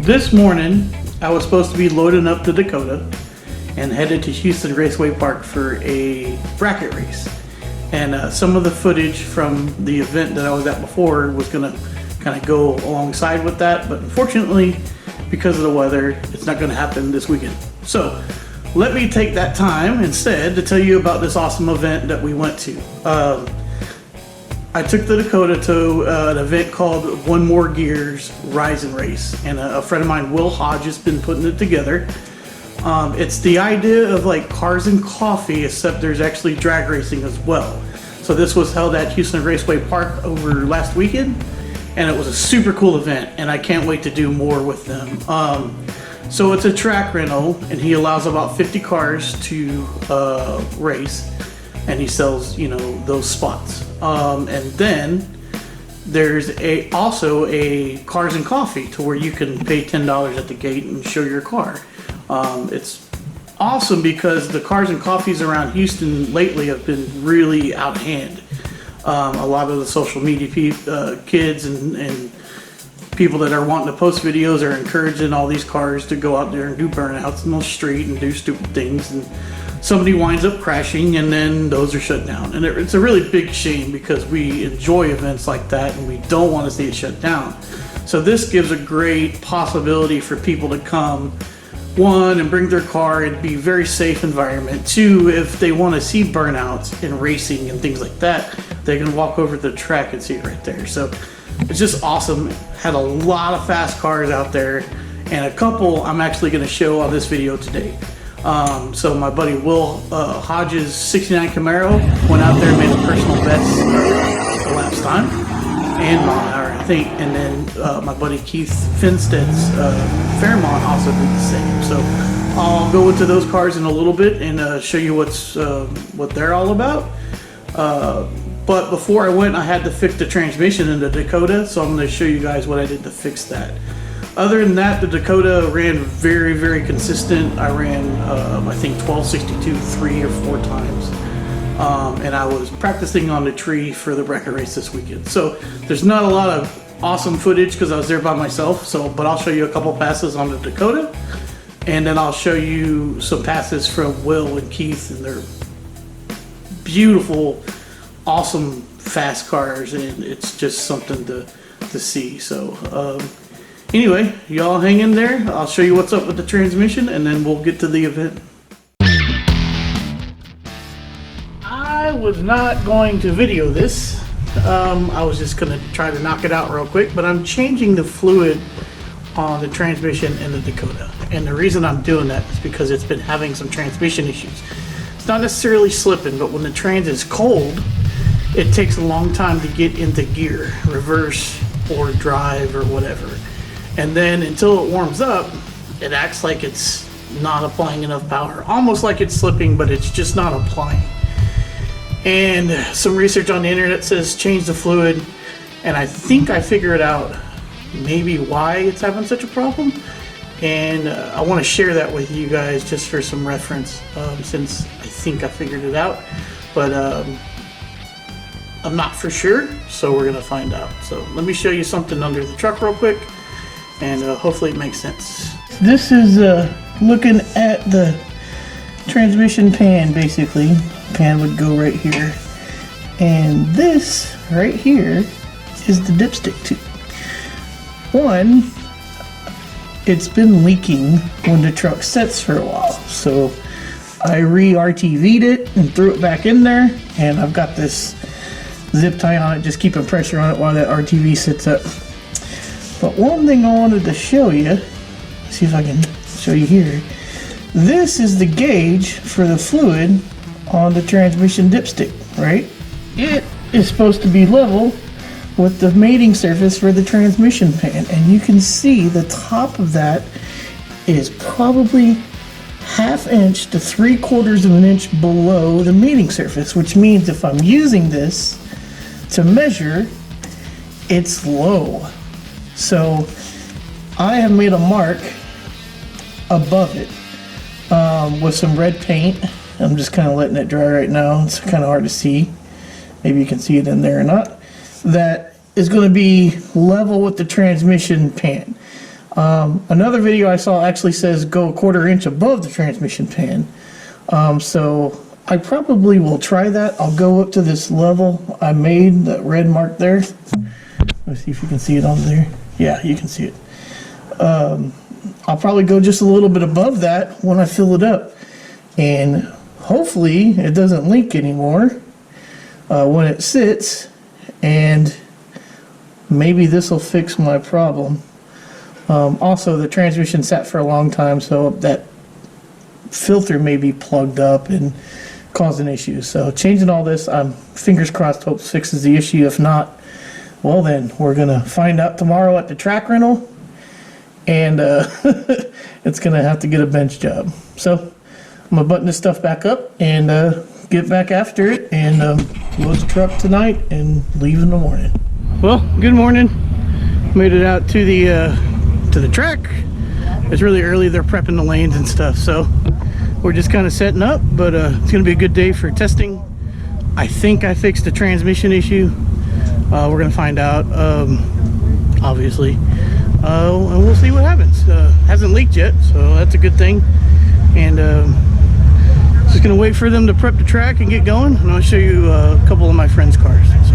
This morning, I was supposed to be loading up the Dakota and headed to Houston Raceway Park for a bracket race. And some of the footage from the event that I was at before was gonna kind of go alongside with that, but unfortunately, because of the weather, it's not gonna happen this weekend. So, let me take that time instead to tell you about this awesome event that we went to. I took the Dakota to an event called One More Gear's Rise and Race, and a friend of mine, Will Hodge, has been putting it together. It's the idea of like cars and coffee, except there's actually drag racing as well. So this was held at Houston Raceway Park over last weekend, and it was a super cool event, and I can't wait to do more with them. So it's a track rental, and he allows about 50 cars to race, and he sells, you know, those spots. And then there's also a cars and coffee to where you can pay $10 at the gate and show your car. It's awesome because the cars and coffees around Houston lately have been really out of hand. A lot of the social media kids and people that are wanting to post videos are encouraging all these cars to go out there and do burnouts in the street and do stupid things, and somebody winds up crashing and then those are shut down. And it's a really big shame because we enjoy events like that and we don't want to see it shut down. So this gives a great possibility for people to come, one, and bring their car and be a very safe environment. Two, if they want to see burnouts and racing and things like that, they can walk over to the track and see it right there. So it's just awesome. Had a lot of fast cars out there, and a couple I'm actually going to show on this video today. So my buddy Will Hodge's 69 Camaro went out there and made a personal best elapsed time and mile an hour, I think. And then my buddy Keith Fenstad's Fairmont also did the same. So I'll go into those cars in a little bit and show you what they're all about. But before I went, I had to fix the transmission in the Dakota, so I'm going to show you guys what I did to fix that. Other than that, the Dakota ran very, very consistent. I ran, I think, 1262 3 or 4 times. And I was practicing on the tree for the bracket race this weekend. So there's not a lot of awesome footage because I was there by myself. But I'll show you a couple passes on the Dakota. And then I'll show you some passes from Will and Keith, and they're beautiful, awesome fast cars, and it's just something to see. So anyway, y'all hang in there. I'll show you what's up with the transmission, and then we'll get to the event. I was not going to video this. I was just gonna try to knock it out real quick, but I'm changing the fluid on the transmission in the Dakota, and the reason I'm doing that is because it's been having some transmission issues. It's not necessarily slipping, but when the trans is cold, it takes a long time to get into gear, reverse or drive or whatever. And then until it warms up, it acts like it's not applying enough power. Almost like it's slipping, but it's just not applying. And some research on the internet says change the fluid, and I think I figured out maybe why it's having such a problem. And I want to share that with you guys just for some reference, since I think I figured it out. But I'm not for sure, so we're gonna find out. So let me show you something under the truck real quick, and hopefully it makes sense. This is looking at the transmission pan. Basically, pan would go right here, and this right here is the dipstick tube. One, it's been leaking when the truck sits for a while, so I re-RTV'd it and threw it back in there, and I've got this zip tie on it, just keeping pressure on it while that RTV sits up. But one thing I wanted to show you, see if I can show you here. This is the gauge for the fluid on the transmission dipstick, right? It is supposed to be level with the mating surface for the transmission pan, and you can see the top of that is probably 1/2 inch to 3/4 of an inch below the mating surface, which means if I'm using this to measure, it's low. So I have made a mark above it with some red paint. I'm just kind of letting it dry right now. It's kind of hard to see. Maybe you can see it in there or not. That is going to be level with the transmission pan. Another video I saw actually says go 1/4 inch above the transmission pan. So I probably will try that. I'll go up to this level I made, that red mark there. Let's see if you can see it on there. Yeah, you can see it. I'll probably go just a little bit above that when I fill it up. And hopefully it doesn't leak anymore when it sits. And maybe this will fix my problem. Also, the transmission sat for a long time, so that filter may be plugged up and causing issues. So changing all this, I'm fingers crossed, hope fixes the issue. If not, well then, we're going to find out tomorrow at the track rental, and it's going to have to get a bench job. So I'm going to button this stuff back up and get back after it and load the truck tonight and leave in the morning. Well, good morning. Made it out to the track. It's really early. They're prepping the lanes and stuff, so we're just kind of setting up, but it's gonna be a good day for testing. I think I fixed the transmission issue. We're gonna find out, obviously, and we'll see what happens. Hasn't leaked yet, so that's a good thing. And just gonna wait for them to prep the track and get going, and I'll show you a couple of my friends' cars. So.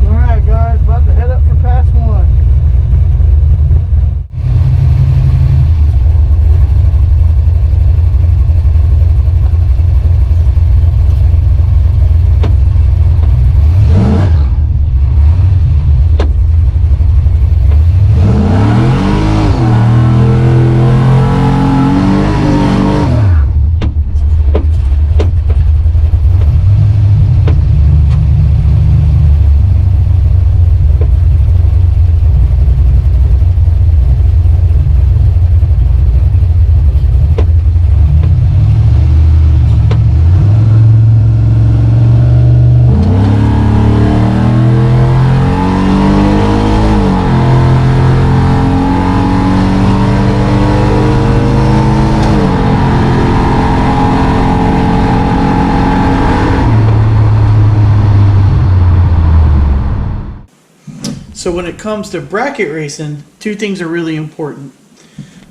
All right, guys, about to head up for pass one. So when it comes to bracket racing, two things are really important.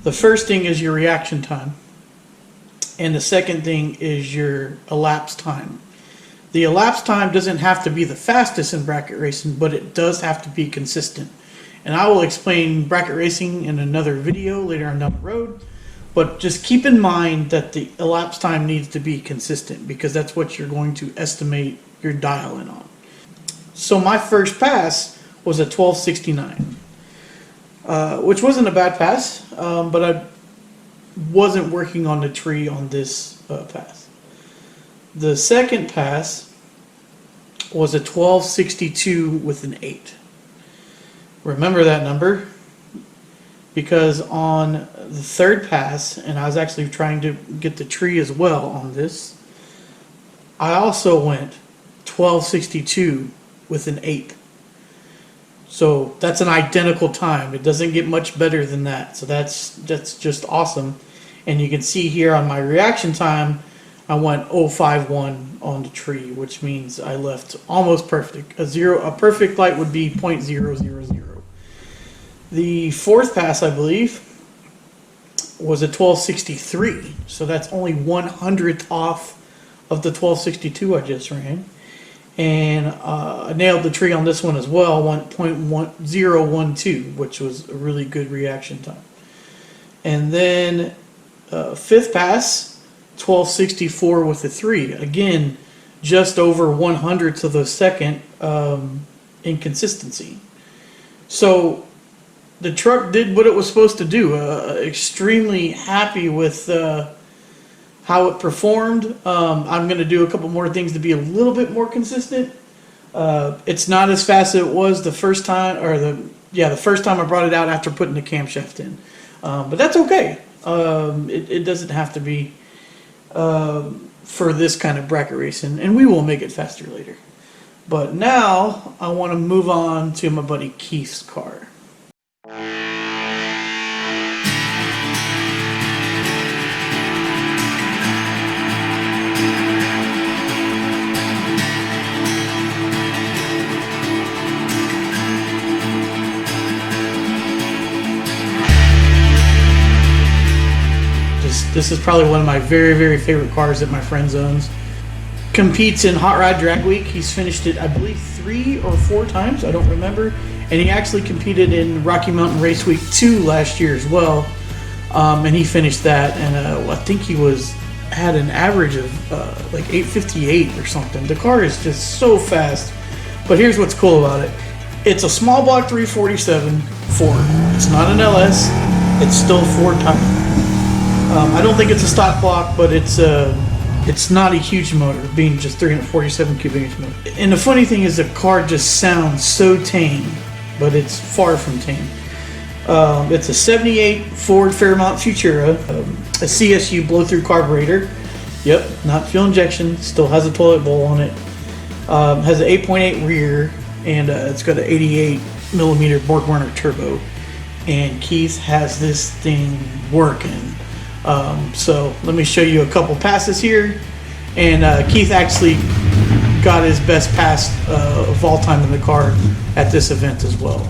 The first thing is your reaction time. And the second thing is your elapsed time. The elapsed time doesn't have to be the fastest in bracket racing, but it does have to be consistent. And I will explain bracket racing in another video later on down the road. But just keep in mind that the elapsed time needs to be consistent, because that's what you're going to estimate your dial in on. So my first pass was a 1269, which wasn't a bad pass, but I wasn't working on the tree on this pass. The second pass was a 1262 with an 8. Remember that number, because on the third pass, and I was actually trying to get the tree as well on this, I also went 1262 with an 8. So that's an identical time. It doesn't get much better than that. So that's just awesome. And you can see here on my reaction time, I went 051 on the tree, which means I left almost perfect. A perfect light would be 0.000. The fourth pass, I believe, was a 1263. So that's only 1/100th off of the 1262 I just ran. And I nailed the tree on this one as well, 1.012, which was a really good reaction time. And then fifth pass, 1264 with a 3. Again, just over 1/100th of a second inconsistency. So the truck did what it was supposed to do. Extremely happy with how it performed. I'm going to do a couple more things to be a little bit more consistent. It's not as fast as it was the first time, or the first time I brought it out after putting the camshaft in. But that's okay. It doesn't have to be for this kind of bracket racing, and we will make it faster later. But now I want to move on to my buddy Keith's car. This is probably one of my very, very favorite cars that my friend owns. Competes in Hot Rod Drag Week. He's finished it, I believe, 3 or 4 times. I don't remember. And he actually competed in Rocky Mountain Race Week 2 last year as well. And he finished that. And I think he had an average of like 8:58 or something. The car is just so fast. But here's what's cool about it. It's a small block 347 Ford. It's not an LS. It's still Ford type. I don't think it's a stock block, but it's not a huge motor, being just 347 cubic inch motor. And the funny thing is the car just sounds so tame, but it's far from tame. It's a 78 Ford Fairmont Futura, a CSU blow-through carburetor. Yep, not fuel injection, still has a toilet bowl on it. Has an 8.8 rear, and it's got an 88 millimeter Borg-Warner turbo. And Keith has this thing working. So let me show you a couple passes here. And Keith actually got his best pass of all time in the car at this event as well.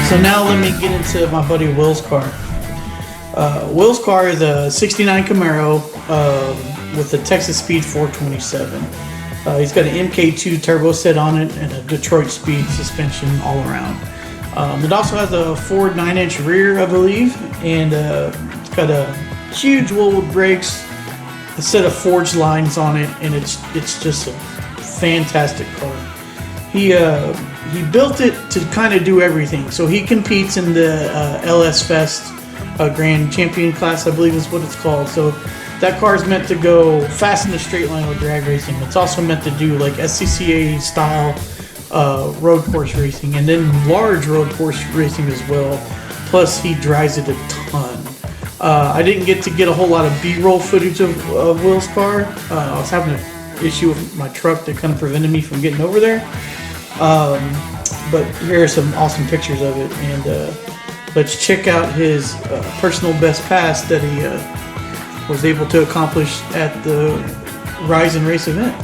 So now let me get into my buddy Will's car. Will's car is a 69 Camaro with a Texas Speed 427. He's got an MK2 turbo set on it and a Detroit Speed suspension all around. It also has a Ford 9-inch rear, I believe, and it's got a huge Woolwood brakes, a set of forged lines on it, and it's just a fantastic car. He built it to kind of do everything. So he competes in the LS Fest Grand Champion class, I believe is what it's called. So that car is meant to go fast in the straight line with drag racing. It's also meant to do like SCCA style road course racing, and then large road course racing as well. Plus he drives it a ton. I didn't get a whole lot of B-roll footage of Will's car. I was having an issue with my truck that kind of prevented me from getting over there. But here are some awesome pictures of it, and let's check out his personal best pass that he was able to accomplish at the Rise and Race event.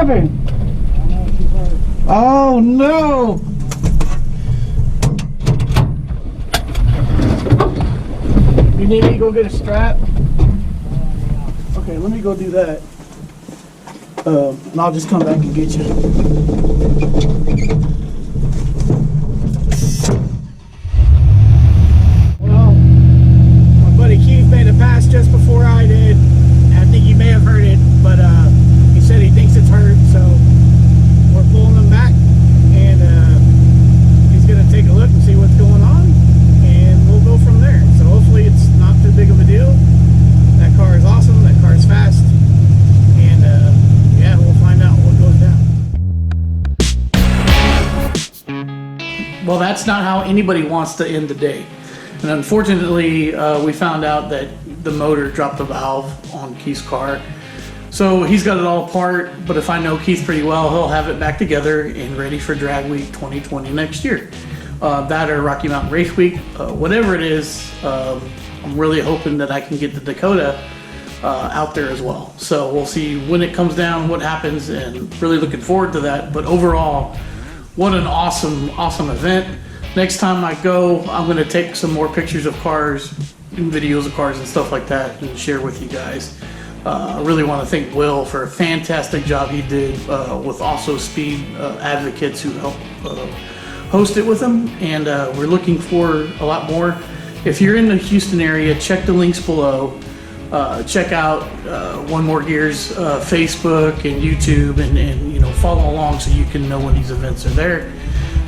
happened? Oh no! You need me to go get a strap? Okay, let me go do that. And I'll just come back and get you. Well, my buddy Keith made a pass just before I did. I think you may have heard it, but he said he thinks it's hurt, so we're pulling him back, and he's gonna take a look and see what's going on, and we'll go from there. So hopefully it's not too big of a deal. That car is awesome, that car is fast, and yeah, we'll find out what goes down. Well, that's not how anybody wants to end the day. And unfortunately, we found out that the motor dropped the valve on Keith's car. So he's got it all apart, but if I know Keith pretty well, he'll have it back together and ready for Drag Week 2020 next year. That or Rocky Mountain Race Week, whatever it is, I'm really hoping that I can get the Dakota out there as well. So we'll see when it comes down, what happens, and really looking forward to that. But overall, what an awesome event. Next time I go, I'm gonna take some more pictures of cars and videos of cars and stuff like that and share with you guys. I really want to thank Will for a fantastic job he did with also Speed Advocates who helped host it with him, and we're looking for a lot more. If you're in the Houston area, check the links below. Check out One More Gear's Facebook and YouTube, and you know, follow along so you can know when these events are there,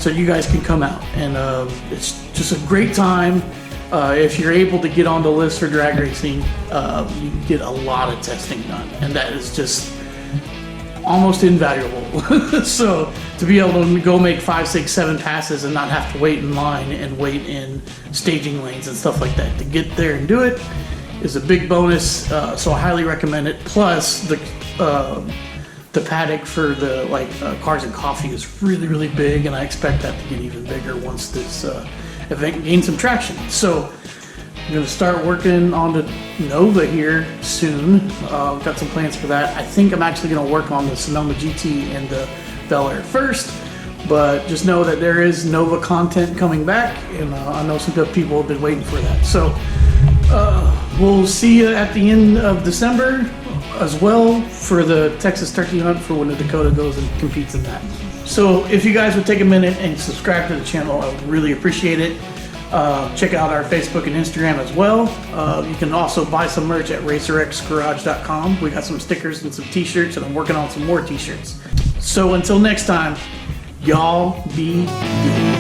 so you guys can come out. And it's just a great time. If you're able to get on the list for drag racing, you get a lot of testing done, and that is just almost invaluable. So to be able to go make 5, 6, 7 passes and not have to wait in line and wait in staging lanes and stuff like that to get there and do it is a big bonus. So I highly recommend it. Plus the paddock for the cars and coffee is really big, and I expect that to get even bigger once this event gains some traction. So I'm going to start working on the Nova here soon. Got some plans for that. I think I'm actually going to work on the Sonoma GT and the Bel Air first, but just know that there is Nova content coming back, and I know some good people have been waiting for that. So we'll see you at the end of December as well for the Texas Turkey Hunt for when the Dakota goes and competes in that. So if you guys would take a minute and subscribe to the channel, I would really appreciate it. Check out our Facebook and Instagram as well. You can also buy some merch at racerxgarage.com. We got some stickers and some t-shirts, and I'm working on some more t-shirts. So until next time, y'all be good.